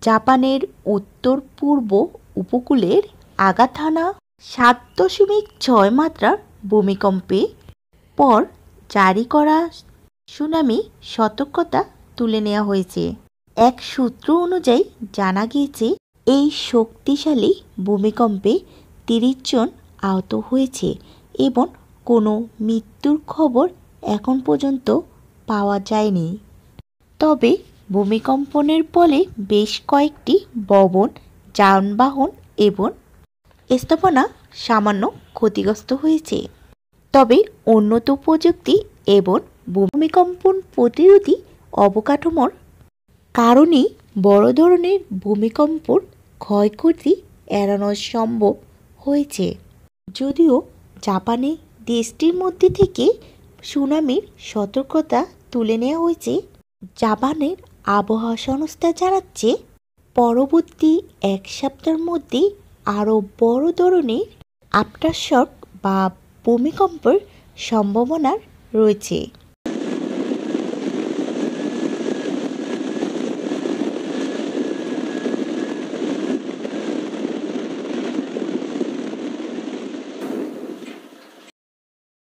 জাপানের উত্তর পূর্ব উপকূলের আগাথানা ৭.৬ মাত্রার ভূমিকম্পে পর জারি করা সুনামি সতর্কতা তুলে নেওয়া হয়েছে। এক সূত্র অনুযায়ী জানা গিয়েছে এই শক্তিশালী ভূমিকম্পে ৩০ জন আহত হয়েছে এবং কোনো মৃত্যুর খবর এখন পর্যন্ত পাওয়া যায়নি। তবে ভূমিকম্পনের ফলে বেশ কয়েকটি ভবন, যানবাহন এবং স্থাপনা সামান্য ক্ষতিগ্রস্ত হয়েছে। তবে উন্নত প্রযুক্তি এবং ভূমিকম্পন প্রতিরোধী অবকাঠামোর কারণে বড় ধরনের ভূমিকম্পর ক্ষয়ক্ষতি এড়ানো সম্ভব হয়েছে। যদিও জাপানে দেশটির মধ্যে থেকে সুনামির সতর্কতা তুলে নেওয়া হয়েছে, জাপানের আবহাওয়া সংস্থা জানাচ্ছে পরবর্তী এক সপ্তাহের মধ্যে আরও বড় ধরনের আফটারশক বা ভূমিকম্পের সম্ভাবনা রয়েছে।